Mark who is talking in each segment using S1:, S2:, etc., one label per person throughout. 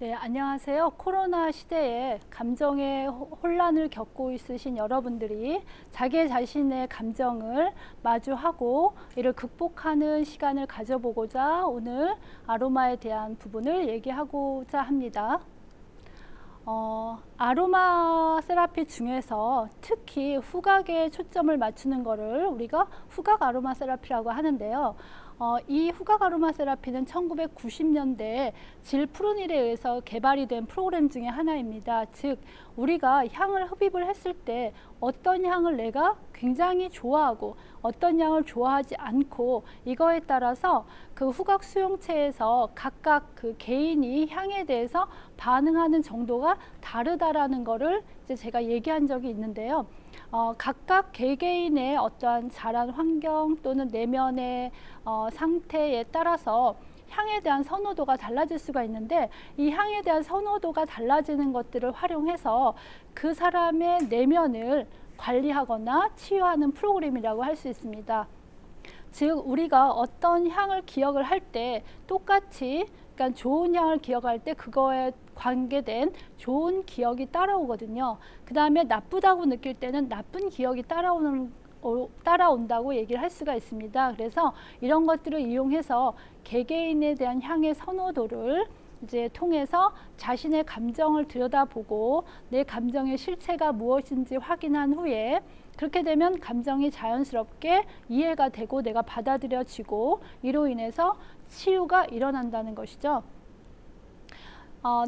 S1: 네, 안녕하세요. 코로나 시대에 감정의 혼란을 겪고 있으신 여러분들이 자기 자신의 감정을 마주하고 이를 극복하는 시간을 가져보고자 오늘 아로마에 대한 부분을 얘기하고자 합니다. 아로마 세라피 중에서 특히 후각에 초점을 맞추는 것을 우리가 후각 아로마 세라피라고 하는데요. 이 후각 아로마 세라피는 1990년대에 질 프루닐에 의해서 개발이 된 프로그램 중에 하나입니다. 즉 우리가 향을 흡입을 했을 때 어떤 향을 내가 굉장히 좋아하고 어떤 향을 좋아하지 않고 이거에 따라서 그 후각 수용체에서 각각 그 개인이 향에 대해서 반응하는 정도가 다르다라는 거를 이제 제가 얘기한 적이 있는데요. 각각 개개인의 어떠한 자란 환경 또는 내면의 상태에 따라서 향에 대한 선호도가 달라질 수가 있는데 이 향에 대한 선호도가 달라지는 것들을 활용해서 그 사람의 내면을 관리하거나 치유하는 프로그램이라고 할 수 있습니다. 즉 우리가 어떤 향을 기억을 할 때 똑같이 그러니까 좋은 향을 기억할 때 그거에 관계된 좋은 기억이 따라오거든요. 그 다음에 나쁘다고 느낄 때는 나쁜 기억이 따라온다고 얘기를 할 수가 있습니다. 그래서 이런 것들을 이용해서 개개인에 대한 향의 선호도를 이제 통해서 자신의 감정을 들여다보고 내 감정의 실체가 무엇인지 확인한 후에 그렇게 되면 감정이 자연스럽게 이해가 되고 내가 받아들여지고 이로 인해서 치유가 일어난다는 것이죠.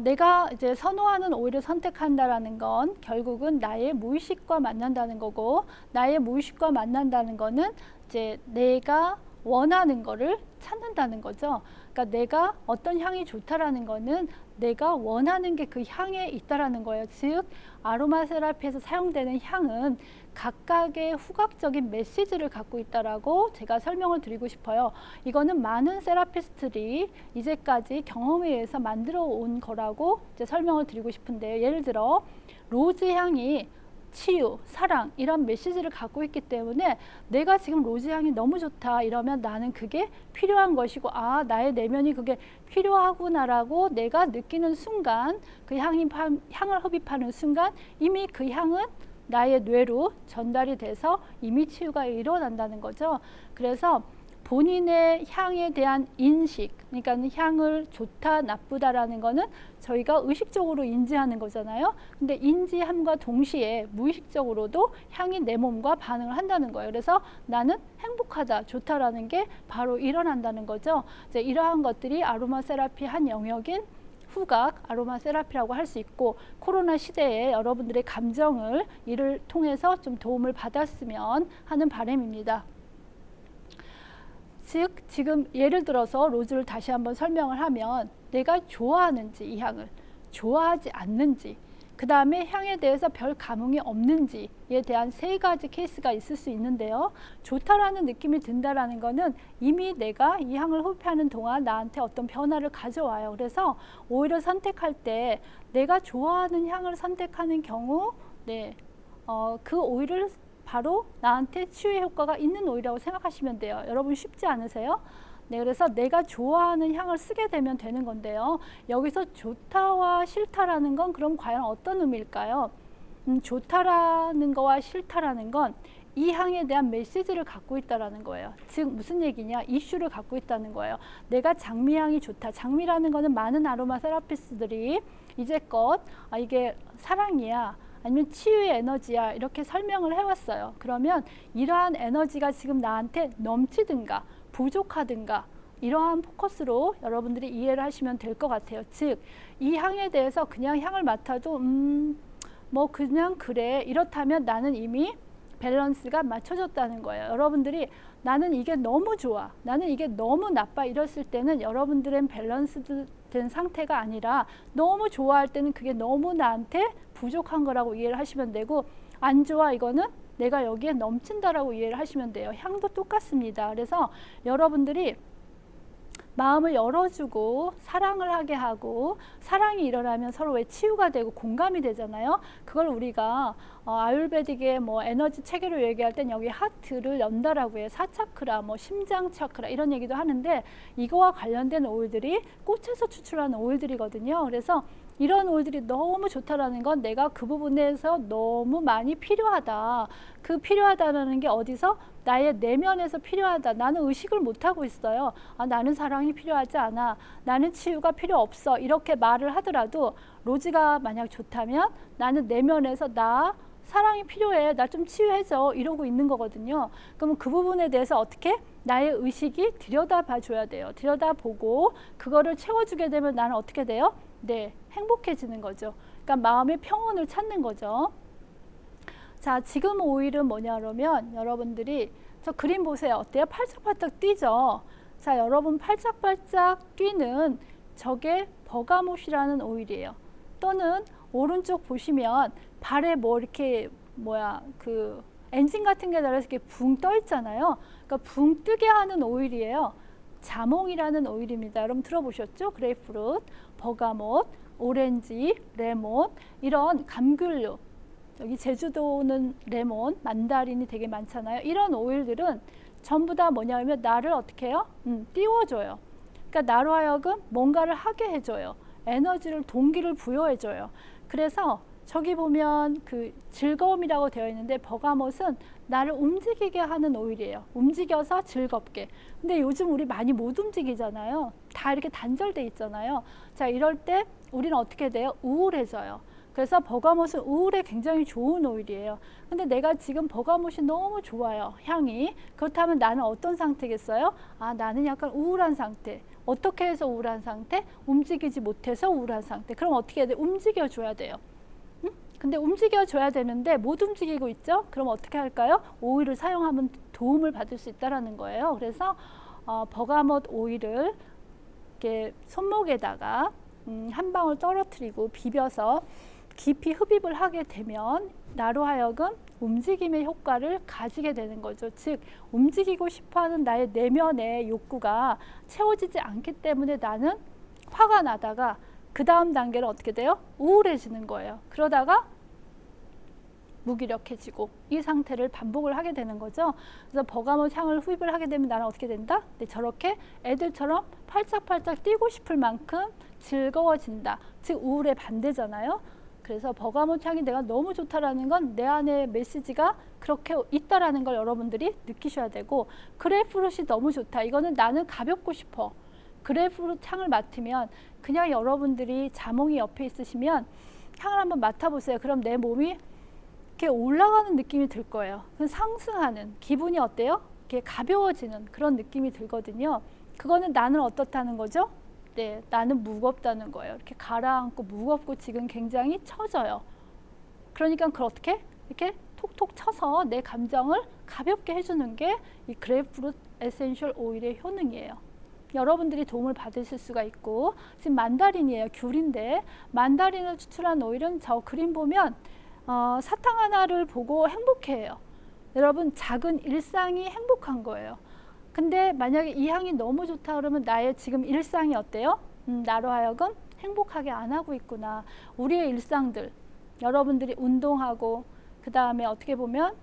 S1: 내가 이제 선호하는 오일을 선택한다라는 건 결국은 나의 무의식과 만난다는 거고, 나의 무의식과 만난다는 거는 이제 내가 원하는 거를 찾는다는 거죠. 그러니까 내가 어떤 향이 좋다라는 거는 내가 원하는 게 그 향에 있다라는 거예요. 즉 아로마 세라피에서 사용되는 향은 각각의 후각적인 메시지를 갖고 있다라고 제가 설명을 드리고 싶어요. 이거는 많은 세라피스트들이 이제까지 경험에 의해서 만들어 온 거라고 이제 설명을 드리고 싶은데요. 예를 들어 로즈 향이 치유, 사랑 이런 메시지를 갖고 있기 때문에 내가 지금 로즈 향이 너무 좋다 이러면 나는 그게 필요한 것이고 나의 내면이 그게 필요하구나라고 내가 느끼는 순간 그 향을 흡입하는 순간 이미 그 향은 나의 뇌로 전달이 돼서 이미 치유가 일어난다는 거죠. 그래서 본인의 향에 대한 인식, 그러니까 향을 좋다, 나쁘다라는 거는 저희가 의식적으로 인지하는 거잖아요. 근데 인지함과 동시에 무의식적으로도 향이 내 몸과 반응을 한다는 거예요. 그래서 나는 행복하다, 좋다라는 게 바로 일어난다는 거죠. 이제 이러한 것들이 아로마 세라피 한 영역인 후각 아로마 세라피라고 할 수 있고, 코로나 시대에 여러분들의 감정을 이를 통해서 좀 도움을 받았으면 하는 바람입니다. 즉 지금 예를 들어서 로즈를 다시 한번 설명을 하면 내가 좋아하는지 이 향을 좋아하지 않는지 그 다음에 향에 대해서 별 감흥이 없는지에 대한 세 가지 케이스가 있을 수 있는데요. 좋다라는 느낌이 든다라는 거는 이미 내가 이 향을 흡입하는 동안 나한테 어떤 변화를 가져와요. 그래서 오히려 선택할 때 내가 좋아하는 향을 선택하는 경우 그 오일을 바로 나한테 치유의 효과가 있는 오일이라고 생각하시면 돼요. 여러분 쉽지 않으세요? 네, 그래서 내가 좋아하는 향을 쓰게 되면 되는 건데요. 여기서 좋다와 싫다라는 건 그럼 과연 어떤 의미일까요? 좋다라는 거와 싫다라는 건 이 향에 대한 메시지를 갖고 있다라는 거예요. 즉 무슨 얘기냐? 이슈를 갖고 있다는 거예요. 내가 장미향이 좋다. 장미라는 거는 많은 아로마 세라피스트들이 이제껏 이게 사랑이야. 아니면 치유의 에너지야 이렇게 설명을 해왔어요. 그러면 이러한 에너지가 지금 나한테 넘치든가 부족하든가 이러한 포커스로 여러분들이 이해를 하시면 될 것 같아요. 즉 이 향에 대해서 그냥 향을 맡아도 뭐 그냥 그래 이렇다면 나는 이미 밸런스가 맞춰졌다는 거예요. 여러분들이 나는 이게 너무 좋아, 나는 이게 너무 나빠 이랬을 때는 여러분들은 밸런스 된 상태가 아니라 너무 좋아할 때는 그게 너무 나한테 부족한 거라고 이해를 하시면 되고, 안 좋아 이거는 내가 여기에 넘친다라고 이해를 하시면 돼요. 향도 똑같습니다. 그래서 여러분들이 마음을 열어주고 사랑을 하게 하고, 사랑이 일어나면 서로 왜 치유가 되고 공감이 되잖아요. 그걸 우리가 아율베딕의 뭐 에너지 체계로 얘기할 땐 여기 하트를 연다라고 해요. 사차크라, 뭐 심장 차크라 이런 얘기도 하는데, 이거와 관련된 오일들이 꽃에서 추출하는 오일들이거든요. 그래서 이런 오일들이 너무 좋다라는 건 내가 그 부분에서 너무 많이 필요하다. 그 필요하다는 게 어디서? 나의 내면에서 필요하다. 나는 의식을 못하고 있어요. 나는 사랑이 필요하지 않아. 나는 치유가 필요 없어. 이렇게 말을 하더라도 로즈가 만약 좋다면 나는 내면에서 나 사랑이 필요해. 나 좀 치유해줘. 이러고 있는 거거든요. 그러면 그 부분에 대해서 어떻게? 나의 의식이 들여다봐 줘야 돼요. 들여다보고 그거를 채워주게 되면 나는 어떻게 돼요? 네, 행복해지는 거죠. 그러니까 마음의 평온을 찾는 거죠. 자, 지금 오일은 뭐냐 그러면 여러분들이 저 그림 보세요. 어때요? 팔짝팔짝 뛰죠. 자, 여러분 팔짝팔짝 뛰는 저게 버가못이라는 오일이에요. 또는 오른쪽 보시면 발에 뭐 이렇게 그 엔진 같은 게 달려서 이렇게 붕 떠 있잖아요. 그러니까 붕 뜨게 하는 오일이에요. 자몽이라는 오일입니다. 여러분 들어보셨죠? 그레이프루트, 버가못, 오렌지, 레몬 이런 감귤류. 여기 제주도는 레몬, 만다린이 되게 많잖아요. 이런 오일들은 전부 다 뭐냐면 나를 어떻게 해요? 띄워줘요. 그러니까 나로 하여금 뭔가를 하게 해줘요. 에너지를, 동기를 부여해줘요. 그래서 저기 보면 그 즐거움이라고 되어 있는데 버가못은 나를 움직이게 하는 오일이에요. 움직여서 즐겁게. 근데 요즘 우리 많이 못 움직이잖아요. 다 이렇게 단절돼 있잖아요. 자, 이럴 때 우리는 어떻게 돼요? 우울해져요. 그래서 버가못은 우울에 굉장히 좋은 오일이에요. 근데 내가 지금 버가못이 너무 좋아요. 향이. 그렇다면 나는 어떤 상태겠어요? 나는 약간 우울한 상태. 어떻게 해서 우울한 상태? 움직이지 못해서 우울한 상태. 그럼 어떻게 해야 돼? 움직여줘야 돼요. 근데 움직여줘야 되는데 못 움직이고 있죠? 그럼 어떻게 할까요? 오일을 사용하면 도움을 받을 수 있다는 거예요. 그래서 버가못 오일을 이렇게 손목에다가 한 방울 떨어뜨리고 비벼서 깊이 흡입을 하게 되면 나로 하여금 움직임의 효과를 가지게 되는 거죠. 즉 움직이고 싶어하는 나의 내면의 욕구가 채워지지 않기 때문에 나는 화가 나다가 그 다음 단계는 어떻게 돼요? 우울해지는 거예요. 그러다가 무기력해지고 이 상태를 반복을 하게 되는 거죠. 그래서 버가못 향을 흡입을 하게 되면 나는 어떻게 된다? 네, 저렇게 애들처럼 팔짝팔짝 뛰고 싶을 만큼 즐거워진다. 즉 우울의 반대잖아요. 그래서 버가못 향이 내가 너무 좋다라는 건 내 안에 메시지가 그렇게 있다라는 걸 여러분들이 느끼셔야 되고, 그레이프루트이 너무 좋다. 이거는 나는 가볍고 싶어. 그레이프루트 향을 맡으면 그냥 여러분들이 자몽이 옆에 있으시면 향을 한번 맡아보세요. 그럼 내 몸이 이렇게 올라가는 느낌이 들 거예요. 상승하는 기분이 어때요? 이렇게 가벼워지는 그런 느낌이 들거든요. 그거는 나는 어떻다는 거죠? 네, 나는 무겁다는 거예요. 이렇게 가라앉고 무겁고 지금 굉장히 처져요. 그러니까 그걸 어떻게? 이렇게 톡톡 쳐서 내 감정을 가볍게 해주는 게 이 그레이프루트 에센셜 오일의 효능이에요. 여러분들이 도움을 받으실 수가 있고, 지금 만다린이에요. 귤인데 만다린을 추출한 오일은 저 그림 보면 사탕 하나를 보고 행복해해요. 여러분 작은 일상이 행복한 거예요. 근데 만약에 이 향이 너무 좋다 그러면 나의 지금 일상이 어때요? 나로 하여금 행복하게 안 하고 있구나. 우리의 일상들, 여러분들이 운동하고 그 다음에 어떻게 보면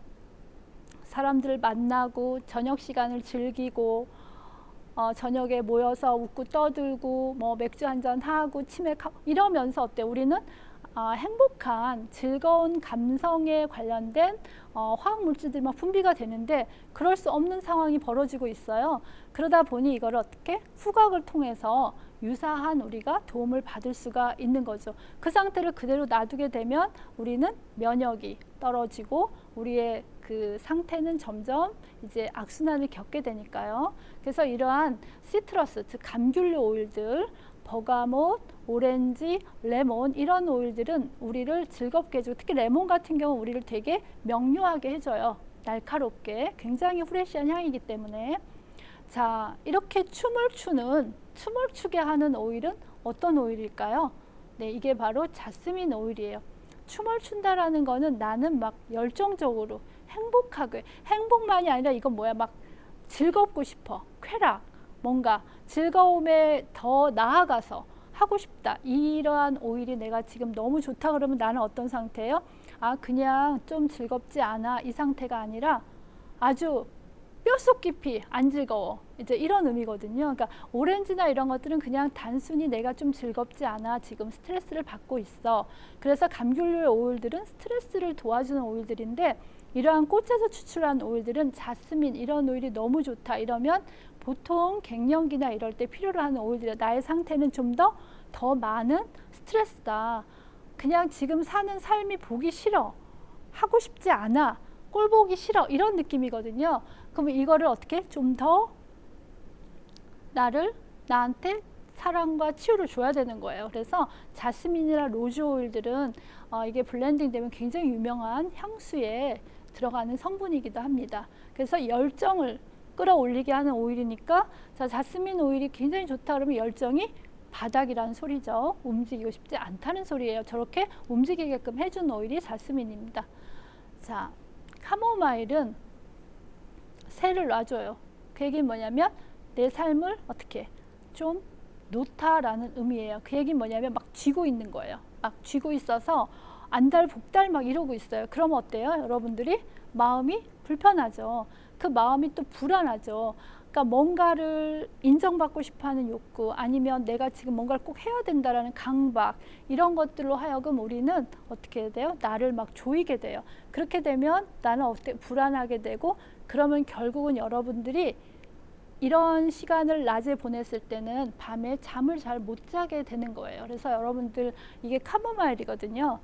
S1: 사람들을 만나고 저녁 시간을 즐기고 저녁에 모여서 웃고 떠들고 뭐 맥주 한잔 하고 치맥하고 이러면서 어때? 우리는 행복한 즐거운 감성에 관련된 화학물질들이 막 분비가 되는데 그럴 수 없는 상황이 벌어지고 있어요. 그러다 보니 이걸 어떻게 후각을 통해서 유사한 우리가 도움을 받을 수가 있는 거죠. 그 상태를 그대로 놔두게 되면 우리는 면역이 떨어지고 우리의 그 상태는 점점 이제 악순환을 겪게 되니까요. 그래서 이러한 시트러스, 즉 감귤류 오일들, 버가못, 오렌지, 레몬 이런 오일들은 우리를 즐겁게 해주고, 특히 레몬 같은 경우 우리를 되게 명료하게 해줘요. 날카롭게 굉장히 프레시한 향이기 때문에. 자, 이렇게 춤을 추게 하는 오일은 어떤 오일일까요? 네, 이게 바로 자스민 오일이에요. 춤을 춘다라는 거는 나는 막 열정적으로 행복하게, 행복만이 아니라 이건 뭐야, 막 즐겁고 싶어, 쾌락, 뭔가 즐거움에 더 나아가서 하고 싶다. 이러한 오일이 내가 지금 너무 좋다 그러면 나는 어떤 상태예요? 아, 그냥 좀 즐겁지 않아. 이 상태가 아니라 아주 뼛속 깊이 안 즐거워. 이제 이런 의미거든요. 그러니까 오렌지나 이런 것들은 그냥 단순히 내가 좀 즐겁지 않아. 지금 스트레스를 받고 있어. 그래서 감귤류의 오일들은 스트레스를 도와주는 오일들인데 이러한 꽃에서 추출한 오일들은 자스민 이런 오일이 너무 좋다. 이러면 보통 갱년기나 이럴 때 필요로 하는 오일들이야. 나의 상태는 좀 더 많은 스트레스다. 그냥 지금 사는 삶이 보기 싫어. 하고 싶지 않아. 꼴 보기 싫어. 이런 느낌이거든요. 그러면 이거를 어떻게 좀 더 나한테 사랑과 치유를 줘야 되는 거예요. 그래서 자스민이나 로즈 오일들은 이게 블렌딩 되면 굉장히 유명한 향수에 들어가는 성분이기도 합니다. 그래서 열정을 끌어올리게 하는 오일이니까 자, 자스민 오일이 굉장히 좋다 그러면 열정이 바닥이라는 소리죠. 움직이고 싶지 않다는 소리예요. 저렇게 움직이게끔 해준 오일이 자스민입니다. 자, 카모마일은 새를 놔줘요. 그 얘기는 뭐냐면 내 삶을 어떻게 좀 놓다라는 의미예요. 그 얘기는 뭐냐면 막 쥐고 있는 거예요. 막 쥐고 있어서 안달복달 막 이러고 있어요. 그러면 어때요? 여러분들이 마음이 불편하죠. 그 마음이 또 불안하죠. 그러니까 뭔가를 인정받고 싶어하는 욕구 아니면 내가 지금 뭔가를 꼭 해야 된다라는 강박 이런 것들로 하여금 우리는 어떻게 해야 돼요? 나를 막 조이게 돼요. 그렇게 되면 나는 어떻게 불안하게 되고 그러면 결국은 여러분들이 이런 시간을 낮에 보냈을 때는 밤에 잠을 잘 못 자게 되는 거예요. 그래서 여러분들 이게 카모마일이거든요.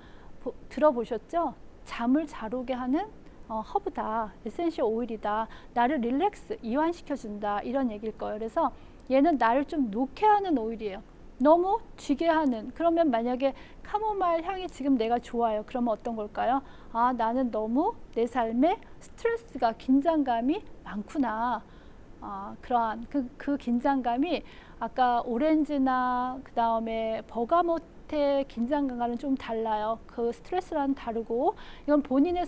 S1: 들어보셨죠? 잠을 잘 오게 하는 허브다, 에센셜 오일이다, 나를 릴렉스, 이완시켜준다 이런 얘기일 거예요. 그래서 얘는 나를 좀 놓게 하는 오일이에요. 너무 쥐게 하는. 그러면 만약에 카모마일 향이 지금 내가 좋아요. 그러면 어떤 걸까요? 아, 나는 너무 내 삶에 스트레스가 긴장감이 많구나. 그러한 그 긴장감이 아까 오렌지나 그 다음에 버가못의 긴장감과는 좀 달라요. 그 스트레스랑은 다르고 이건 본인의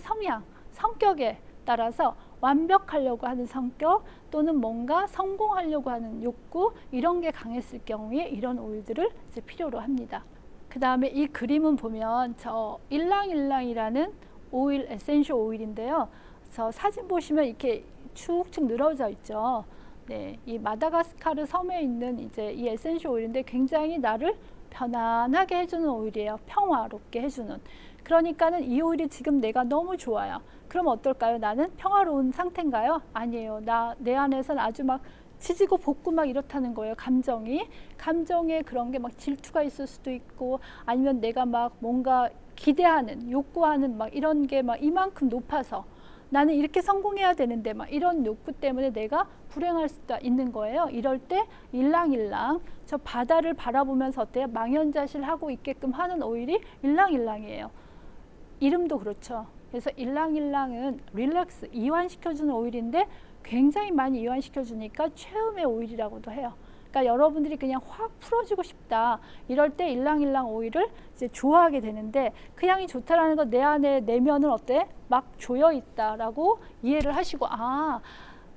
S1: 성격에 따라서 완벽하려고 하는 성격 또는 뭔가 성공하려고 하는 욕구 이런 게 강했을 경우에 이런 오일들을 이제 필요로 합니다. 그 다음에 이 그림은 보면 저 일랑일랑이라는 오일 에센셜 오일인데요. 저 사진 보시면 이렇게 축축 늘어져 있죠. 네, 이 마다가스카르 섬에 있는 이제 이 에센셜 오일인데 굉장히 나를 편안하게 해주는 오일이에요. 평화롭게 해주는. 그러니까는 이 오일이 지금 내가 너무 좋아요. 그럼 어떨까요? 나는 평화로운 상태인가요? 아니에요. 내 안에서는 아주 막 지지고 볶고 막 이렇다는 거예요. 감정에 그런 게 막 질투가 있을 수도 있고 아니면 내가 막 뭔가 기대하는 욕구하는 막 이런 게 막 이만큼 높아서 나는 이렇게 성공해야 되는데 막 이런 욕구 때문에 내가 불행할 수도 있는 거예요. 이럴 때 일랑일랑 저 바다를 바라보면서 어때요? 망연자실하고 있게끔 하는 오일이 일랑일랑이에요. 이름도 그렇죠. 그래서 일랑일랑은 릴렉스, 이완시켜주는 오일인데 굉장히 많이 이완시켜주니까 최음의 오일이라고도 해요. 그러니까 여러분들이 그냥 확 풀어주고 싶다. 이럴 때 일랑일랑 오일을 이제 좋아하게 되는데 그 향이 좋다라는 거 내 안에 내면은 어때? 막 조여 있다라고 이해를 하시고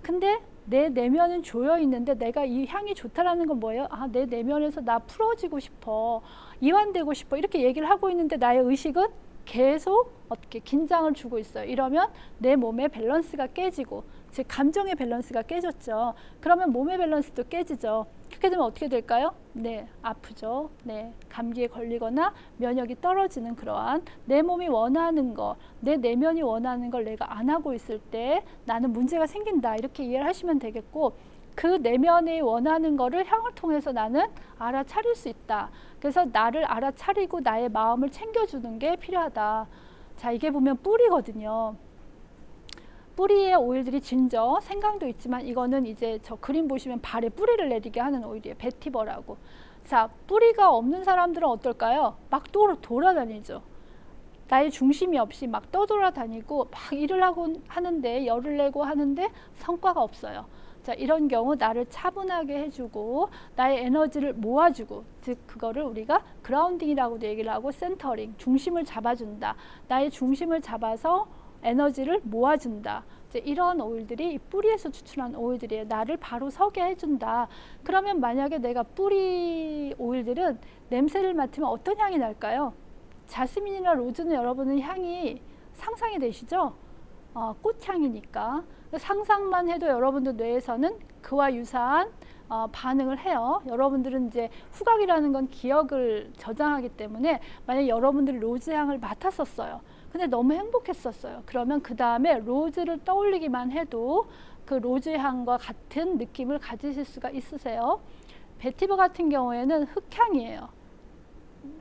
S1: 근데 내 내면은 조여 있는데 내가 이 향이 좋다라는 건 뭐예요? 내 내면에서 나 풀어지고 싶어. 이완되고 싶어. 이렇게 얘기를 하고 있는데 나의 의식은 계속 어떻게 긴장을 주고 있어요. 이러면 내 몸의 밸런스가 깨지고 즉 감정의 밸런스가 깨졌죠. 그러면 몸의 밸런스도 깨지죠. 그렇게 되면 어떻게 될까요? 네, 아프죠. 네, 감기에 걸리거나 면역이 떨어지는 그러한 내 몸이 원하는 거, 내 내면이 원하는 걸 내가 안 하고 있을 때 나는 문제가 생긴다. 이렇게 이해를 하시면 되겠고 그 내면이 원하는 거를 향을 통해서 나는 알아차릴 수 있다. 그래서 나를 알아차리고 나의 마음을 챙겨주는 게 필요하다. 자, 이게 보면 뿌리거든요. 뿌리의 오일들이 진저, 생강도 있지만 이거는 이제 저 그림 보시면 발에 뿌리를 내리게 하는 오일이에요. 베티버라고. 자, 뿌리가 없는 사람들은 어떨까요? 막 돌아다니죠. 나의 중심이 없이 막 떠돌아다니고 막 일을 하고 하는데 열을 내고 하는데 성과가 없어요. 자, 이런 경우 나를 차분하게 해주고 나의 에너지를 모아주고 즉 그거를 우리가 그라운딩이라고도 얘기를 하고 센터링, 중심을 잡아준다. 나의 중심을 잡아서 에너지를 모아준다. 이제 이런 오일들이 이 뿌리에서 추출한 오일들이에요. 나를 바로 서게 해준다. 그러면 만약에 내가 뿌리 오일들은 냄새를 맡으면 어떤 향이 날까요? 자스민이나 로즈는 여러분은 향이 상상이 되시죠? 꽃향이니까. 상상만 해도 여러분들 뇌에서는 그와 유사한 반응을 해요. 여러분들은 이제 후각이라는 건 기억을 저장하기 때문에 만약 여러분들이 로즈 향을 맡았었어요. 근데 너무 행복했었어요. 그러면 그 다음에 로즈를 떠올리기만 해도 그 로즈 향과 같은 느낌을 가지실 수가 있으세요. 베티버 같은 경우에는 흙향이에요.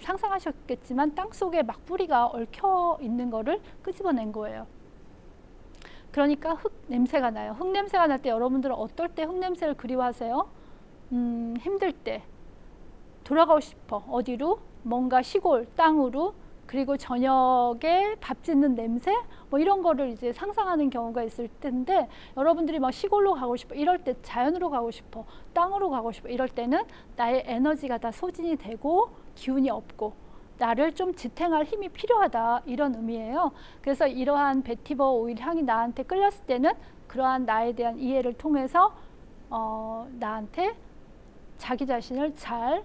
S1: 상상하셨겠지만 땅속에 막 뿌리가 얽혀 있는 거를 끄집어낸 거예요. 그러니까 흙 냄새가 나요. 흙 냄새가 날 때 여러분들은 어떨 때 흙 냄새를 그리워하세요? 힘들 때 돌아가고 싶어. 어디로? 뭔가 시골 땅으로. 그리고 저녁에 밥 짓는 냄새 뭐 이런 거를 이제 상상하는 경우가 있을 텐데, 여러분들이 막 시골로 가고 싶어 이럴 때, 자연으로 가고 싶어, 땅으로 가고 싶어 이럴 때는 나의 에너지가 다 소진이 되고 기운이 없고 나를 좀 지탱할 힘이 필요하다, 이런 의미예요. 그래서 이러한 베티버 오일 향이 나한테 끌렸을 때는 그러한 나에 대한 이해를 통해서 나한테 자기 자신을 잘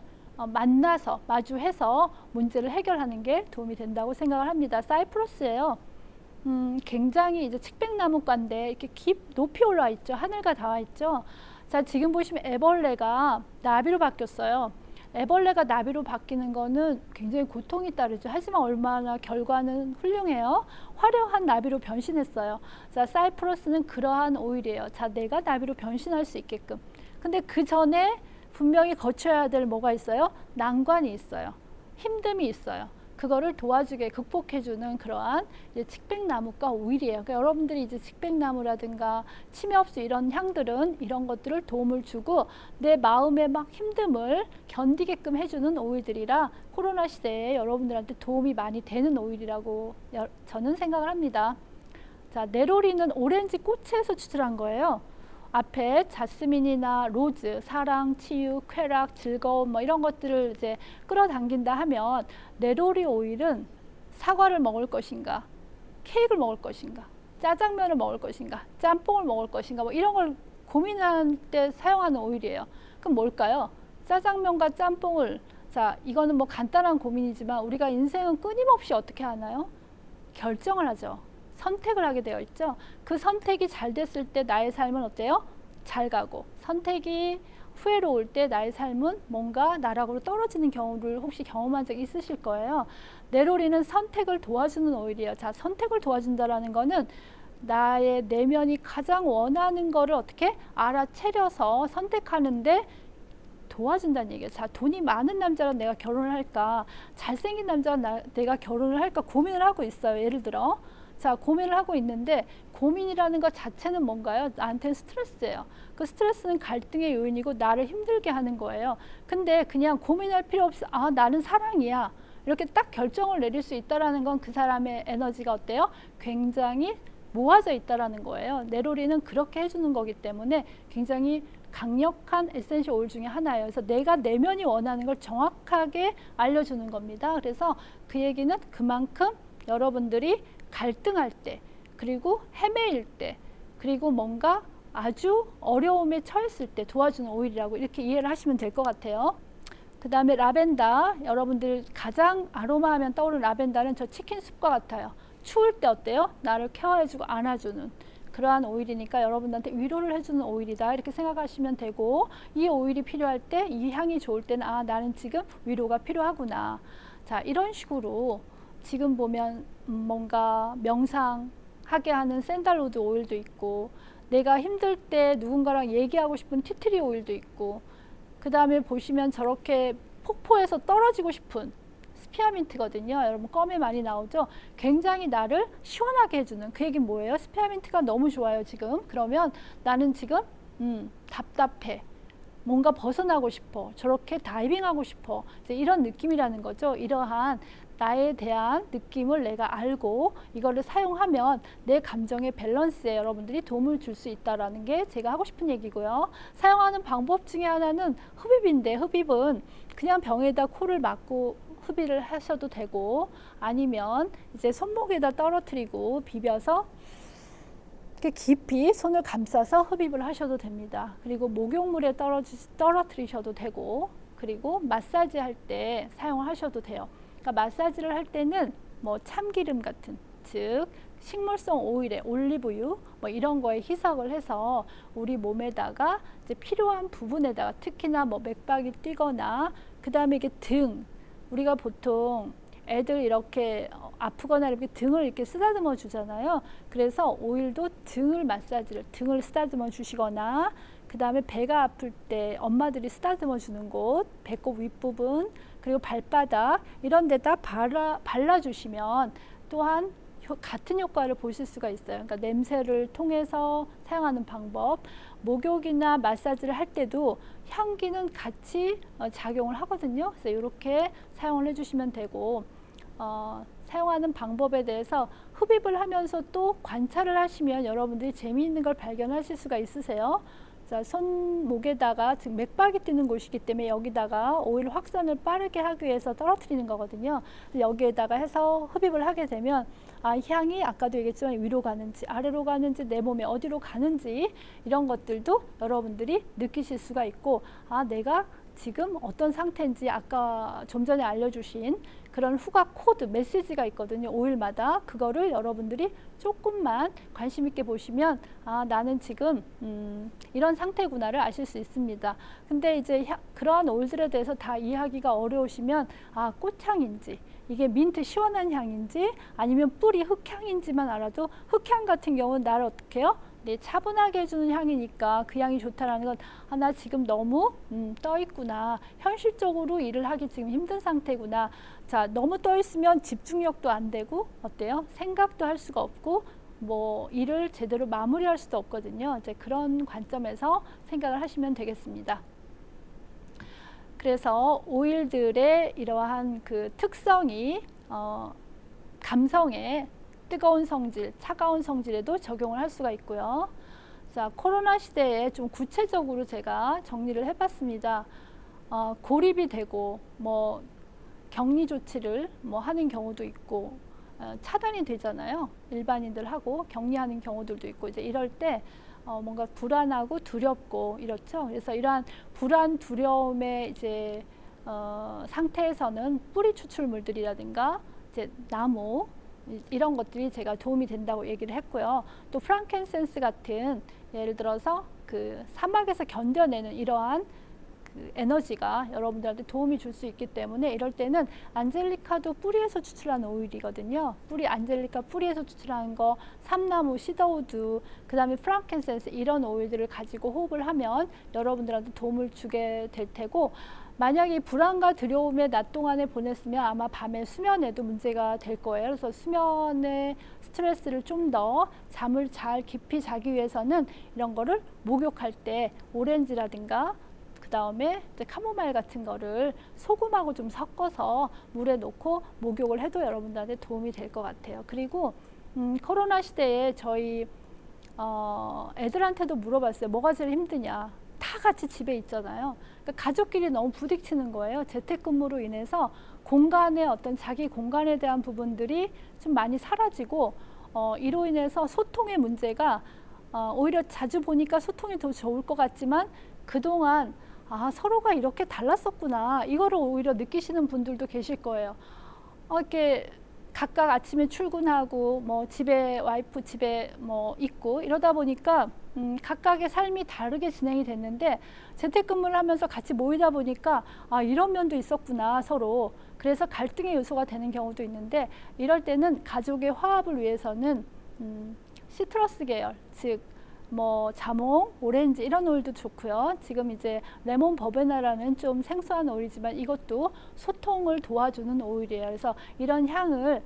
S1: 만나서 마주해서 문제를 해결하는 게 도움이 된다고 생각을 합니다. 사이프러스예요. 굉장히 이제 측백나무과인데 이렇게 높이 올라와 있죠. 하늘과 닿아 있죠. 자, 지금 보시면 애벌레가 나비로 바뀌었어요. 애벌레가 나비로 바뀌는 거는 굉장히 고통이 따르죠. 하지만 얼마나 결과는 훌륭해요. 화려한 나비로 변신했어요. 자, 사이프러스는 그러한 오일이에요. 자, 내가 나비로 변신할 수 있게끔. 근데 그 전에 분명히 거쳐야 될 뭐가 있어요? 난관이 있어요. 힘듦이 있어요. 그거를 도와주게 극복해주는 그러한 이제 측백나무과 오일이에요. 그러니까 여러분들이 이제 측백나무라든가 침엽수 이런 향들은 이런 것들을 도움을 주고 내 마음의 막 힘듦을 견디게끔 해주는 오일들이라 코로나 시대에 여러분들한테 도움이 많이 되는 오일이라고 저는 생각을 합니다. 자, 네로리는 오렌지 꽃에서 추출한 거예요. 앞에 자스민이나 로즈, 사랑, 치유, 쾌락, 즐거움 뭐 이런 것들을 이제 끌어당긴다 하면, 네로리 오일은 사과를 먹을 것인가, 케이크를 먹을 것인가, 짜장면을 먹을 것인가, 짬뽕을 먹을 것인가 뭐 이런 걸 고민할 때 사용하는 오일이에요. 그럼 뭘까요? 짜장면과 짬뽕을, 자, 이거는 뭐 간단한 고민이지만 우리가 인생은 끊임없이 어떻게 하나요? 결정을 하죠. 선택을 하게 되어 있죠. 그 선택이 잘 됐을 때 나의 삶은 어때요? 잘 가고, 선택이 후회로울 때 나의 삶은 뭔가 나락으로 떨어지는 경우를 혹시 경험한 적 있으실 거예요. 네로리는 선택을 도와주는 오일이에요. 자, 선택을 도와준다라는 거는 나의 내면이 가장 원하는 거를 어떻게 알아채려서 선택하는데 도와준다는 얘기예요. 자, 돈이 많은 남자랑 내가 결혼을 할까, 잘생긴 남자랑 내가 결혼을 할까 고민을 하고 있어요. 예를 들어 자, 고민을 하고 있는데 고민이라는 것 자체는 뭔가요? 나한테는 스트레스예요. 그 스트레스는 갈등의 요인이고 나를 힘들게 하는 거예요. 근데 그냥 고민할 필요 없이 나는 사랑이야, 이렇게 딱 결정을 내릴 수 있다라는 건 그 사람의 에너지가 어때요? 굉장히 모아져 있다라는 거예요. 네로리는 그렇게 해주는 거기 때문에 굉장히 강력한 에센셜 오일 중에 하나예요. 그래서 내가 내면이 원하는 걸 정확하게 알려주는 겁니다. 그래서 그 얘기는 그만큼 여러분들이 갈등할 때, 그리고 헤매일 때, 그리고 뭔가 아주 어려움에 처했을 때 도와주는 오일이라고 이렇게 이해를 하시면 될 것 같아요. 그 다음에 라벤더, 여러분들 가장 아로마하면 떠오르는 라벤더는 저 치킨 숲과 같아요. 추울 때 어때요? 나를 케어해주고 안아주는 그러한 오일이니까 여러분한테 위로를 해주는 오일이다, 이렇게 생각하시면 되고, 이 오일이 필요할 때, 이 향이 좋을 때는 나는 지금 위로가 필요하구나. 자, 이런 식으로 지금 보면 뭔가 명상하게 하는 샌달우드 오일도 있고, 내가 힘들 때 누군가랑 얘기하고 싶은 티트리 오일도 있고, 그 다음에 보시면 저렇게 폭포에서 떨어지고 싶은 스피아민트거든요. 여러분 껌에 많이 나오죠. 굉장히 나를 시원하게 해주는, 그 얘기는 뭐예요? 스피아민트가 너무 좋아요 지금. 그러면 나는 지금 답답해, 뭔가 벗어나고 싶어, 저렇게 다이빙하고 싶어, 이제 이런 느낌이라는 거죠. 이러한 나에 대한 느낌을 내가 알고 이거를 사용하면 내 감정의 밸런스에 여러분들이 도움을 줄 수 있다는 게 제가 하고 싶은 얘기고요. 사용하는 방법 중에 하나는 흡입인데, 흡입은 그냥 병에다 코를 막고 흡입을 하셔도 되고, 아니면 이제 손목에다 떨어뜨리고 비벼서 이렇게 깊이 손을 감싸서 흡입을 하셔도 됩니다. 그리고 목욕물에 떨어뜨리셔도 되고, 그리고 마사지 할 때 사용하셔도 돼요. 그러니까 마사지를 할 때는 뭐 참기름 같은, 즉 식물성 오일에 올리브유 뭐 이런 거에 희석을 해서 우리 몸에다가 이제 필요한 부분에다가, 특히나 뭐 맥박이 뛰거나 그 다음에 이게 등, 우리가 보통 애들 이렇게 아프거나 이렇게 등을 이렇게 쓰다듬어 주잖아요. 그래서 오일도 등을 쓰다듬어 주시거나, 그 다음에 배가 아플 때 엄마들이 쓰다듬어 주는 곳, 배꼽 윗부분, 그리고 발바닥 이런 데다 발라주시면 또한 같은 효과를 보실 수가 있어요. 그러니까 냄새를 통해서 사용하는 방법, 목욕이나 마사지를 할 때도 향기는 같이 작용을 하거든요. 그래서 이렇게 사용을 해주시면 되고, 사용하는 방법에 대해서 흡입을 하면서 또 관찰을 하시면 여러분들이 재미있는 걸 발견하실 수가 있으세요. 자, 손목에다가 지금 맥박이 뛰는 곳이기 때문에 여기다가 오일 확산을 빠르게 하기 위해서 떨어뜨리는 거거든요. 여기에다가 해서 흡입을 하게 되면 향이 아까도 얘기했지만 위로 가는지 아래로 가는지 내 몸에 어디로 가는지 이런 것들도 여러분들이 느끼실 수가 있고, 내가 지금 어떤 상태인지 아까 좀 전에 알려주신 그런 후각 코드 메시지가 있거든요. 오일마다. 그거를 여러분들이 조금만 관심 있게 보시면 나는 지금 이런 상태구나를 아실 수 있습니다. 근데 이제 그러한 오일들에 대해서 다 이해하기가 어려우시면 꽃향인지, 이게 민트 시원한 향인지, 아니면 뿌리 흑향인지만 알아도, 흑향 같은 경우는 나를 어떻게 해요? 차분하게 해주는 향이니까 그 향이 좋다라는 건 나 지금 너무 떠 있구나, 현실적으로 일을 하기 지금 힘든 상태구나. 자, 너무 떠 있으면 집중력도 안 되고 어때요? 생각도 할 수가 없고 뭐 일을 제대로 마무리할 수도 없거든요. 이제 그런 관점에서 생각을 하시면 되겠습니다. 그래서 오일들의 이러한 그 특성이 감성의 뜨거운 성질, 차가운 성질에도 적용을 할 수가 있고요. 자, 코로나 시대에 좀 구체적으로 제가 정리를 해봤습니다. 고립이 되고 뭐 격리 조치를 뭐 하는 경우도 있고, 차단이 되잖아요. 일반인들하고 격리하는 경우들도 있고, 이제 이럴 때 뭔가 불안하고 두렵고 이렇죠. 그래서 이러한 불안, 두려움의 이제 상태에서는 뿌리 추출물들이라든가 이제 나무 이런 것들이 제가 도움이 된다고 얘기를 했고요. 또 프랑켄센스 같은, 예를 들어서 그 사막에서 견뎌내는 이러한 그 에너지가 여러분들한테 도움이 줄 수 있기 때문에, 이럴 때는 안젤리카도 뿌리에서 추출하는 오일이거든요. 안젤리카 뿌리에서 추출하는 거, 삼나무, 시더우드, 그 다음에 프랑켄센스, 이런 오일들을 가지고 호흡을 하면 여러분들한테 도움을 주게 될 테고, 만약에 불안과 두려움에 낮 동안에 보냈으면 아마 밤에 수면에도 문제가 될 거예요. 그래서 수면의 스트레스를 좀 더 잠을 잘 깊이 자기 위해서는 이런 거를 목욕할 때 오렌지라든가 그 다음에 카모마일 같은 거를 소금하고 좀 섞어서 물에 넣고 목욕을 해도 여러분들한테 도움이 될 것 같아요. 그리고 코로나 시대에 저희 애들한테도 물어봤어요. 뭐가 제일 힘드냐. 다 같이 집에 있잖아요. 그러니까 가족끼리 너무 부딪히는 거예요. 재택근무로 인해서 공간의 어떤 자기 공간에 대한 부분들이 좀 많이 사라지고, 이로 인해서 소통의 문제가 오히려 자주 보니까 소통이 더 좋을 것 같지만, 그동안 서로가 이렇게 달랐었구나, 이거를 오히려 느끼시는 분들도 계실 거예요. 이렇게 각각 아침에 출근하고 뭐 집에 와이프 집에 뭐 있고 이러다 보니까 각각의 삶이 다르게 진행이 됐는데, 재택근무를 하면서 같이 모이다 보니까 이런 면도 있었구나 서로. 그래서 갈등의 요소가 되는 경우도 있는데, 이럴 때는 가족의 화합을 위해서는 시트러스 계열, 즉 뭐 자몽, 오렌지 이런 오일도 좋고요. 지금 이제 레몬 버베나라는 좀 생소한 오일이지만 이것도 소통을 도와주는 오일이에요. 그래서 이런 향을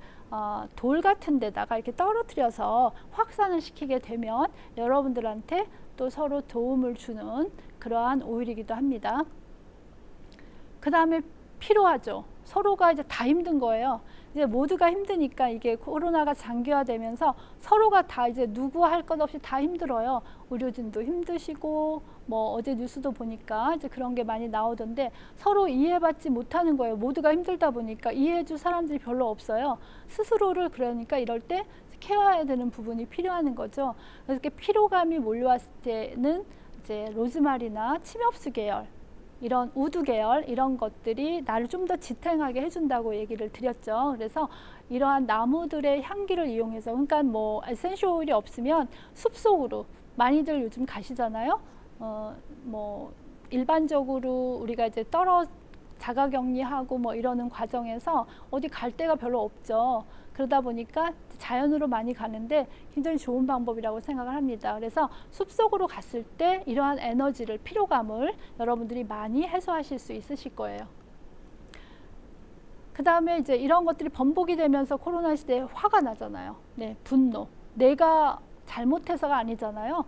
S1: 돌 같은 데다가 이렇게 떨어뜨려서 확산을 시키게 되면 여러분들한테 또 서로 도움을 주는 그러한 오일이기도 합니다. 그 다음에 피로하죠. 서로가 이제 다 힘든 거예요. 이제 모두가 힘드니까, 이게 코로나가 장기화되면서 서로가 다 이제 누구 할 것 없이 다 힘들어요. 의료진도 힘드시고, 뭐 어제 뉴스도 보니까 이제 그런 게 많이 나오던데, 서로 이해받지 못하는 거예요. 모두가 힘들다 보니까 이해해줄 사람들이 별로 없어요. 스스로를, 그러니까 이럴 때 케어해야 되는 부분이 필요한 거죠. 그래서 이렇게 피로감이 몰려왔을 때는 이제 로즈마리나 침엽수 계열, 이런 우드 계열 이런 것들이 나를 좀 더 지탱하게 해준다고 얘기를 드렸죠. 그래서 이러한 나무들의 향기를 이용해서, 그러니까 뭐 에센셜 오일이 없으면 숲속으로 많이들 요즘 가시잖아요. 뭐 일반적으로 우리가 이제 자가격리하고 뭐 이러는 과정에서 어디 갈 데가 별로 없죠. 그러다 보니까 자연으로 많이 가는데 굉장히 좋은 방법이라고 생각을 합니다. 그래서 숲속으로 갔을 때 이러한 에너지를, 피로감을 여러분들이 많이 해소하실 수 있으실 거예요. 그 다음에 이제 이런 것들이 번복이 되면서 코로나 시대에 화가 나잖아요. 네, 분노. 내가 잘못해서가 아니잖아요.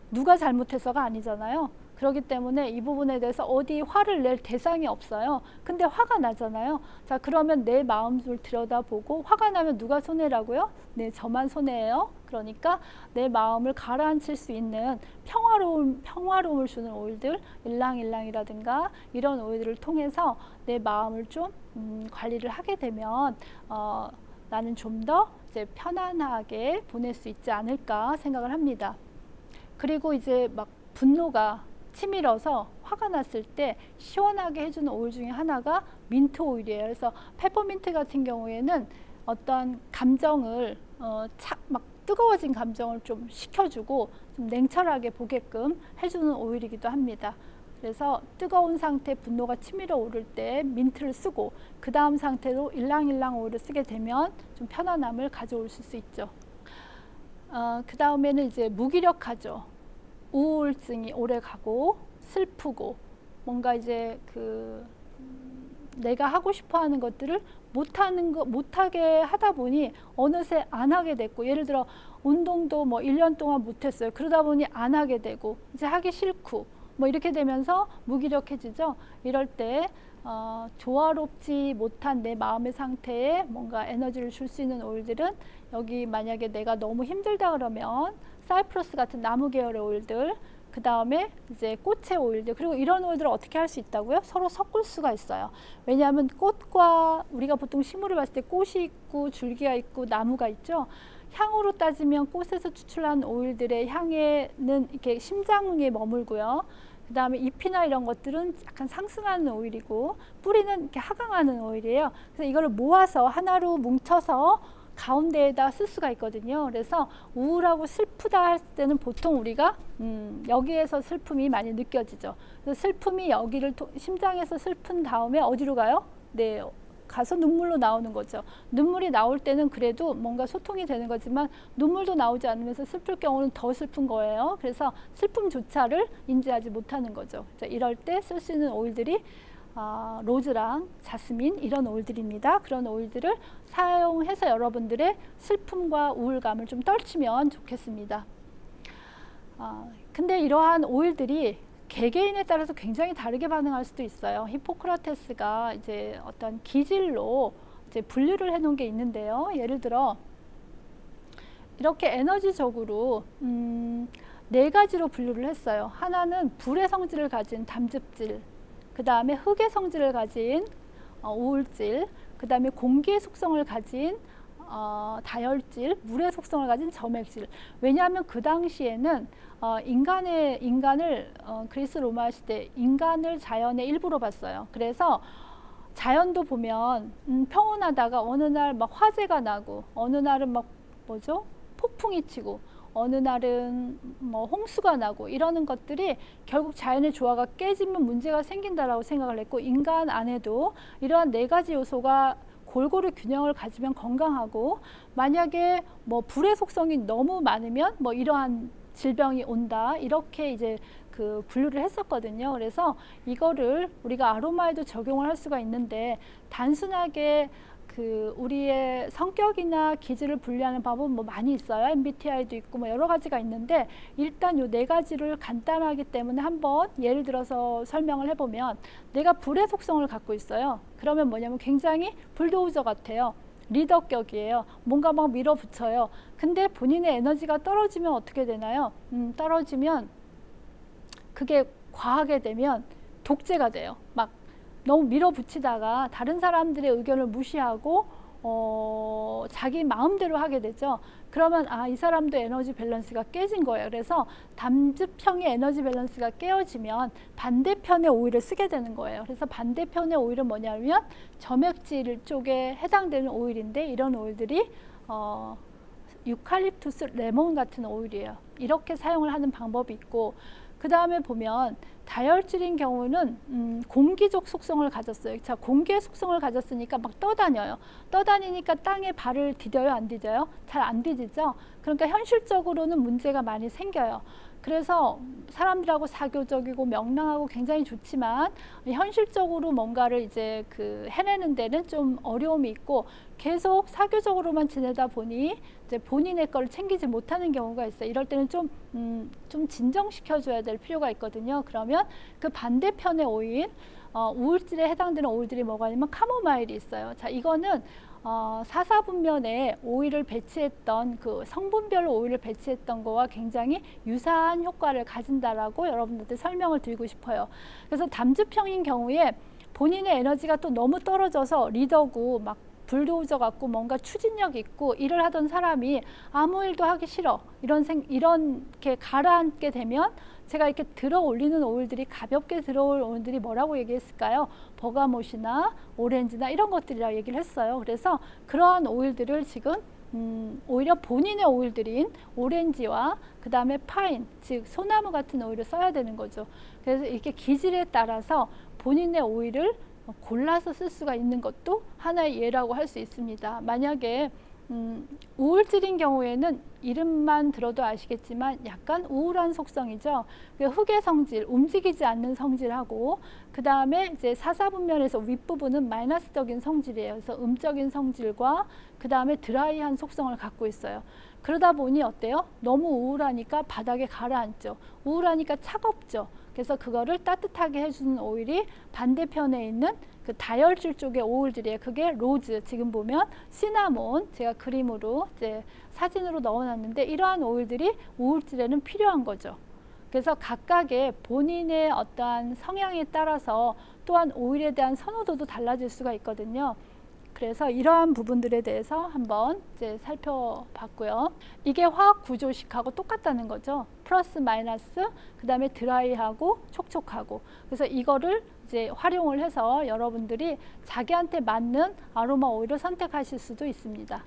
S1: 누가 잘못해서가 아니잖아요. 그렇기 때문에 이 부분에 대해서 어디 화를 낼 대상이 없어요. 근데 화가 나잖아요. 자, 그러면 내 마음을 들여다보고, 화가 나면 누가 손해라고요? 네, 저만 손해예요. 그러니까 내 마음을 가라앉힐 수 있는 평화로움을 주는 오일들, 일랑일랑이라든가 이런 오일들을 통해서 내 마음을 좀 관리를 하게 되면 나는 좀 더 이제 편안하게 보낼 수 있지 않을까 생각을 합니다. 그리고 이제 막 분노가 치밀어서 화가 났을 때 시원하게 해주는 오일 중에 하나가 민트 오일이에요. 그래서 페퍼민트 같은 경우에는 어떤 감정을 막 뜨거워진 감정을 좀 식혀주고 좀 냉철하게 보게끔 해주는 오일이기도 합니다. 그래서 뜨거운 상태, 분노가 치밀어 오를 때 민트를 쓰고 그 다음 상태로 일랑일랑 오일을 쓰게 되면 좀 편안함을 가져올 수 있죠. 그 다음에는 이제 무기력하죠. 우울증이 오래 가고 슬프고 뭔가 이제 내가 하고 싶어 하는 것들을 못하게 하다 보니 어느새 안 하게 됐고, 예를 들어 운동도 뭐 1년 동안 못했어요. 그러다 보니 안 하게 되고 이제 하기 싫고 뭐 이렇게 되면서 무기력해지죠. 이럴 때 조화롭지 못한 내 마음의 상태에 뭔가 에너지를 줄 수 있는 오일들은, 여기 만약에 내가 너무 힘들다 그러면 사이프러스 같은 나무 계열의 오일들, 그 다음에 이제 꽃의 오일들, 그리고 이런 오일들을 어떻게 할 수 있다고요? 서로 섞을 수가 있어요. 왜냐하면 꽃과, 우리가 보통 식물을 봤을 때 꽃이 있고 줄기가 있고 나무가 있죠. 향으로 따지면 꽃에서 추출한 오일들의 향에는 이렇게 심장에 머물고요. 그 다음에 잎이나 이런 것들은 약간 상승하는 오일이고, 뿌리는 이렇게 하강하는 오일이에요. 그래서 이거를 모아서 하나로 뭉쳐서 가운데에다 쓸 수가 있거든요. 그래서 우울하고 슬프다 할 때는 보통 우리가 여기에서 슬픔이 많이 느껴지죠. 그래서 슬픔이 여기를 심장에서 슬픈 다음에 어디로 가요? 네, 가서 눈물로 나오는 거죠. 눈물이 나올 때는 그래도 뭔가 소통이 되는 거지만 눈물도 나오지 않으면서 슬플 경우는 더 슬픈 거예요. 그래서 슬픔조차를 인지하지 못하는 거죠. 자, 이럴 때 쓸 수 있는 오일들이 로즈랑 자스민, 이런 오일들입니다. 그런 오일들을 사용해서 여러분들의 슬픔과 우울감을 좀 떨치면 좋겠습니다. 근데 이러한 오일들이 개개인에 따라서 굉장히 다르게 반응할 수도 있어요. 히포크라테스가 이제 어떤 기질로 이제 분류를 해놓은 게 있는데요. 예를 들어 이렇게 에너지적으로 4가지로 분류를 했어요. 하나는 불의 성질을 가진 담즙질, 그 다음에 흙의 성질을 가진 우울질, 그 다음에 공기의 속성을 가진 다혈질, 물의 속성을 가진 점액질. 왜냐하면 그 당시에는 인간을 그리스 로마 시대 인간을 자연의 일부로 봤어요. 그래서 자연도 보면 평온하다가 어느 날 막 화재가 나고, 어느 날은 막 폭풍이 치고, 어느 날은 뭐 홍수가 나고, 이러는 것들이 결국 자연의 조화가 깨지면 문제가 생긴다라고 생각을 했고, 인간 안에도 이러한 4가지 요소가 골고루 균형을 가지면 건강하고, 만약에 뭐 불의 속성이 너무 많으면 뭐 이러한 질병이 온다, 이렇게 이제 분류를 했었거든요. 그래서 이거를 우리가 아로마에도 적용을 할 수가 있는데, 단순하게 우리의 성격이나 기질을 분류하는 방법은 뭐 많이 있어요. MBTI도 있고 뭐 여러 가지가 있는데, 일단 요 4가지를 간단하기 때문에 한번 예를 들어서 설명을 해보면, 내가 불의 속성을 갖고 있어요. 그러면 뭐냐면 굉장히 불도우저 같아요. 리더격이에요. 뭔가 막 밀어붙여요. 근데 본인의 에너지가 떨어지면 어떻게 되나요? 떨어지면 그게 과하게 되면 독재가 돼요. 막 너무 밀어붙이다가 다른 사람들의 의견을 무시하고 자기 마음대로 하게 되죠. 그러면 이 사람도 에너지 밸런스가 깨진 거예요. 그래서 담즙형의 에너지 밸런스가 깨어지면 반대편의 오일을 쓰게 되는 거예요. 그래서 반대편의 오일은 뭐냐면 점액질 쪽에 해당되는 오일인데, 이런 오일들이 유칼립투스 레몬 같은 오일이에요. 이렇게 사용을 하는 방법이 있고, 그 다음에 보면 다혈질인 경우는 공기적 속성을 가졌어요. 자, 공기의 속성을 가졌으니까 막 떠다녀요. 떠다니니까 땅에 발을 디뎌요, 안 디뎌요? 잘 안 디디죠. 그러니까 현실적으로는 문제가 많이 생겨요. 그래서 사람들하고 사교적이고 명랑하고 굉장히 좋지만 현실적으로 뭔가를 이제 해내는 데는 좀 어려움이 있고, 계속 사교적으로만 지내다 보니 이제 본인의 걸 챙기지 못하는 경우가 있어요. 이럴 때는 좀 진정시켜줘야 될 필요가 있거든요. 그러면 그 반대편의 오일, 우울질에 해당되는 오일들이 뭐가 있냐면 카모마일이 있어요. 자, 이거는 사사분면에 오일을 배치했던 그 성분별로 오일을 배치했던 거와 굉장히 유사한 효과를 가진다라고 여러분들한테 설명을 드리고 싶어요. 그래서 담즙형인 경우에 본인의 에너지가 또 너무 떨어져서 리더고 막 불도저 같고 뭔가 추진력 있고 일을 하던 사람이 아무 일도 하기 싫어, 이렇게 가라앉게 되면, 제가 이렇게 들어 올리는 오일들이, 가볍게 들어올 오일들이 뭐라고 얘기했을까요? 버가못이나 오렌지나 이런 것들이라고 얘기를 했어요. 그래서 그러한 오일들을 지금 오히려 본인의 오일들인 오렌지와 그 다음에 파인, 즉 소나무 같은 오일을 써야 되는 거죠. 그래서 이렇게 기질에 따라서 본인의 오일을 골라서 쓸 수가 있는 것도 하나의 예라고 할 수 있습니다. 만약에 우울질인 경우에는 이름만 들어도 아시겠지만 약간 우울한 속성이죠. 흑의 성질, 움직이지 않는 성질하고, 그 다음에 이제 사사분면에서 윗부분은 마이너스적인 성질이에요. 그래서 음적인 성질과 그 다음에 드라이한 속성을 갖고 있어요. 그러다 보니 어때요? 너무 우울하니까 바닥에 가라앉죠. 우울하니까 차갑죠. 그래서 그거를 따뜻하게 해주는 오일이 반대편에 있는 그 다혈질 쪽의 오일들이에요. 그게 로즈, 지금 보면 시나몬, 제가 그림으로 이제 사진으로 넣어놨는데, 이러한 오일들이 우울질에는 필요한 거죠. 그래서 각각의 본인의 어떠한 성향에 따라서 또한 오일에 대한 선호도도 달라질 수가 있거든요. 그래서 이러한 부분들에 대해서 한번 이제 살펴봤고요. 이게 화학 구조식하고 똑같다는 거죠. 플러스 마이너스, 그 다음에 드라이하고 촉촉하고. 그래서 이거를 이제 활용을 해서 여러분들이 자기한테 맞는 아로마 오일을 선택하실 수도 있습니다.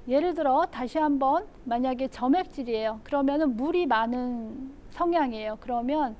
S1: 예를 들어 다시 한번, 만약에 점액질이에요. 그러면은 물이 많은 성향이에요. 그러면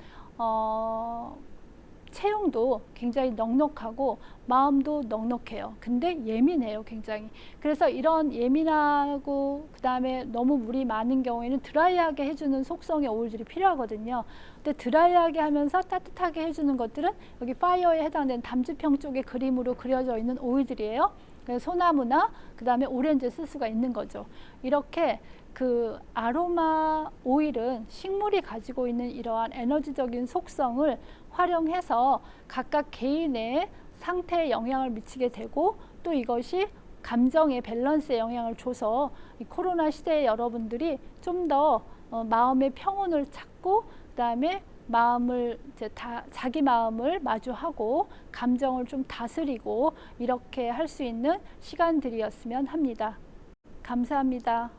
S1: 체형도 굉장히 넉넉하고 마음도 넉넉해요. 근데 예민해요, 굉장히. 그래서 이런 예민하고 그 다음에 너무 물이 많은 경우에는 드라이하게 해주는 속성의 오일들이 필요하거든요. 근데 드라이하게 하면서 따뜻하게 해주는 것들은 여기 파이어에 해당되는 담즙형 쪽의 그림으로 그려져 있는 오일들이에요. 그래서 소나무나 그 다음에 오렌지 쓸 수가 있는 거죠. 이렇게 그 아로마 오일은 식물이 가지고 있는 이러한 에너지적인 속성을 활용해서 각각 개인의 상태에 영향을 미치게 되고, 또 이것이 감정의 밸런스에 영향을 줘서 이 코로나 시대에 여러분들이 좀 더 마음의 평온을 찾고, 그 다음에 마음을 이제 자기 마음을 마주하고 감정을 좀 다스리고 이렇게 할 수 있는 시간들이었으면 합니다. 감사합니다.